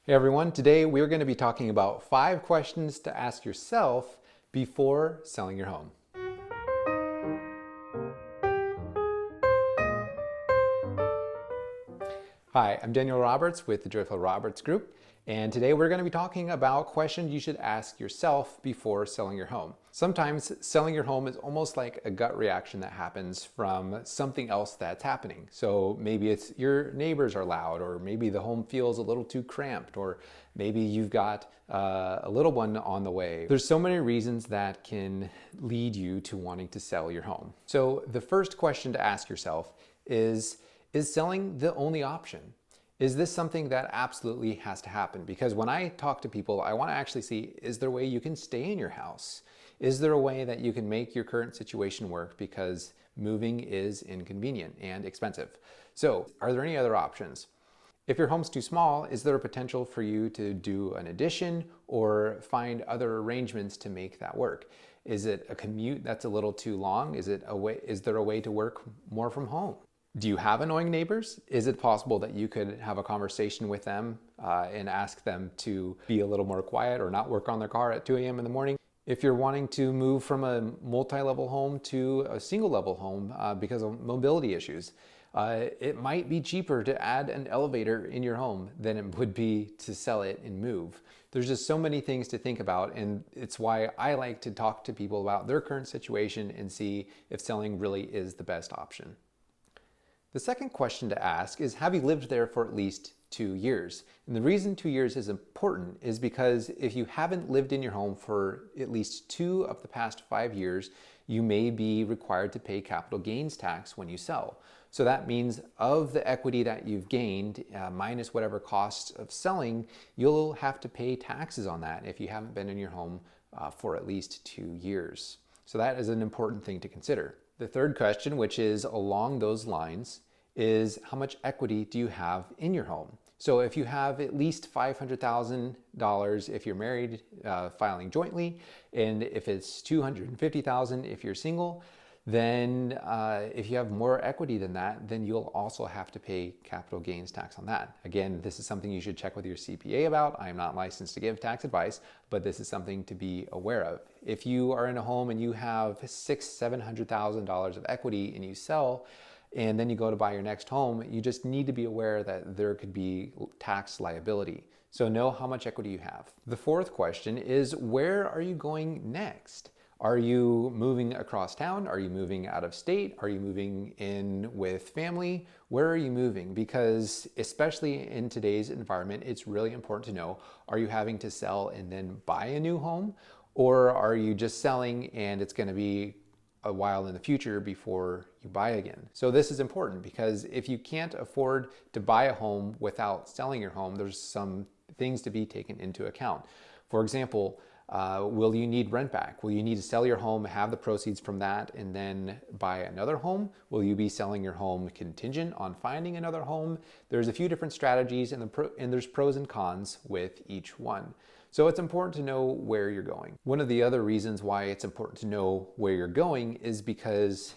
Hey everyone, today we're going to be talking about 5 questions to ask yourself before selling your home. Hi, I'm Daniel Roberts with the Joyful Roberts Group, and today we're going to be talking about questions you should ask yourself before selling your home. Sometimes selling your home is almost like a gut reaction that happens from something else that's happening. So maybe it's your neighbors are loud, or maybe the home feels a little too cramped, or maybe you've got a little one on the way. There's so many reasons that can lead you to wanting to sell your home. So the first question to ask yourself is selling the only option? Is this something that absolutely has to happen? Because when I talk to people, I want to actually see, is there a way you can stay in your house? Is there a way that you can make your current situation work? Because moving is inconvenient and expensive. So are there any other options? If your home's too small, is there a potential for you to do an addition or find other arrangements to make that work? Is it a commute that's a little too long? Is there a way to work more from home? Do you have annoying neighbors? Is it possible that you could have a conversation with them and ask them to be a little more quiet or not work on their car at 2 a.m. in the morning? If you're wanting to move from a multi-level home to a single-level home because of mobility issues, it might be cheaper to add an elevator in your home than it would be to sell it and move. There's just so many things to think about, and it's why I like to talk to people about their current situation and see if selling really is the best option. The second question to ask is, have you lived there for at least 2 years? And the reason 2 years is important is because if you haven't lived in your home for at least 2 of the past 5 years, you may be required to pay capital gains tax when you sell. So that means of the equity that you've gained, minus whatever costs of selling, you'll have to pay taxes on that if you haven't been in your home for at least 2 years. So that is an important thing to consider. The third question, which is along those lines, is how much equity do you have in your home? So if you have at least $500,000 if you're married, filing jointly, and if it's $250,000 if you're single, then if you have more equity than that, then you'll also have to pay capital gains tax on that. Again, this is something you should check with your CPA about. I am not licensed to give tax advice, but this is something to be aware of. If you are in a home and you have $600,000-$700,000 of equity and you sell, and then you go to buy your next home, you just need to be aware that there could be tax liability. So know how much equity you have. The fourth question is, where are you going next? Are you moving across town? Are you moving out of state? Are you moving in with family? Where are you moving? Because especially in today's environment, it's really important to know, are you having to sell and then buy a new home? Or are you just selling and it's going to be a while in the future before you buy again? So this is important because if you can't afford to buy a home without selling your home, there's some things to be taken into account. For example, will you need rent back? Will you need to sell your home, have the proceeds from that, and then buy another home? Will you be selling your home contingent on finding another home? There's a few different strategies and there's pros and cons with each one. So it's important to know where you're going. One of the other reasons why it's important to know where you're going is because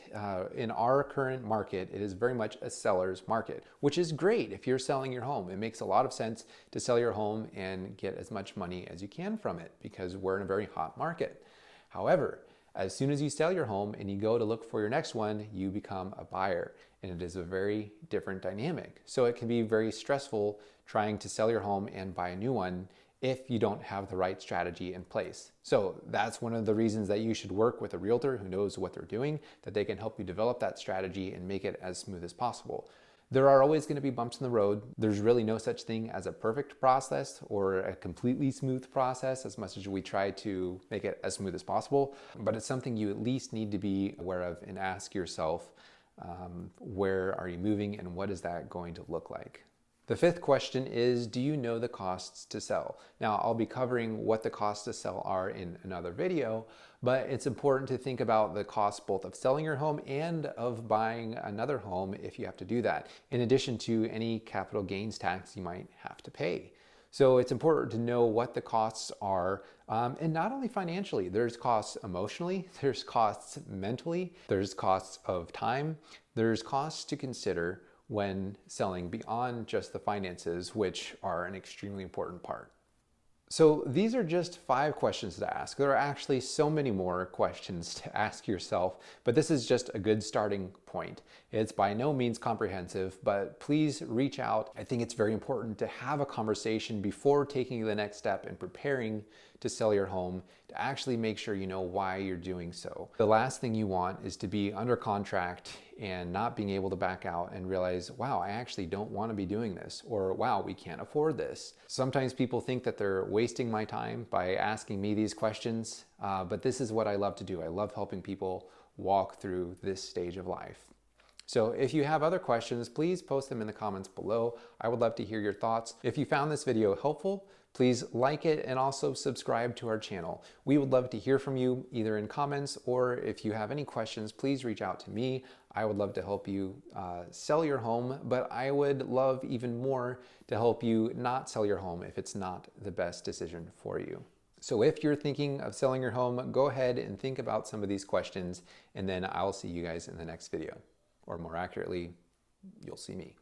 in our current market, it is very much a seller's market, which is great if you're selling your home. It makes a lot of sense to sell your home and get as much money as you can from it because we're in a very hot market. However, as soon as you sell your home and you go to look for your next one, you become a buyer, and it is a very different dynamic. So it can be very stressful trying to sell your home and buy a new one if you don't have the right strategy in place. So that's one of the reasons that you should work with a realtor who knows what they're doing, that they can help you develop that strategy and make it as smooth as possible. There are always going to be bumps in the road. There's really no such thing as a perfect process or a completely smooth process, as much as we try to make it as smooth as possible. But it's something you at least need to be aware of and ask yourself, where are you moving and what is that going to look like? The fifth question is, do you know the costs to sell? Now, I'll be covering what the costs to sell are in another video, but it's important to think about the cost both of selling your home and of buying another home if you have to do that, in addition to any capital gains tax you might have to pay. So it's important to know what the costs are, and not only financially. There's costs emotionally, there's costs mentally, there's costs of time, there's costs to consider when selling beyond just the finances, which are an extremely important part. So these are just 5 questions to ask. There are actually so many more questions to ask yourself, but this is just a good starting point. It's by no means comprehensive, but please reach out. I think it's very important to have a conversation before taking the next step and preparing to sell your home, to actually make sure you know why you're doing so. The last thing you want is to be under contract and not being able to back out and realize, wow, I actually don't want to be doing this, or wow, we can't afford this. Sometimes people think that they're wasting my time by asking me these questions, but this is what I love to do. I love helping people walk through this stage of life. So if you have other questions, please post them in the comments below. I would love to hear your thoughts. If you found this video helpful, please like it and also subscribe to our channel. We would love to hear from you either in comments, or if you have any questions, please reach out to me. I would love to help you sell your home, but I would love even more to help you not sell your home if it's not the best decision for you. So if you're thinking of selling your home, go ahead and think about some of these questions, and then I'll see you guys in the next video. Or more accurately, you'll see me.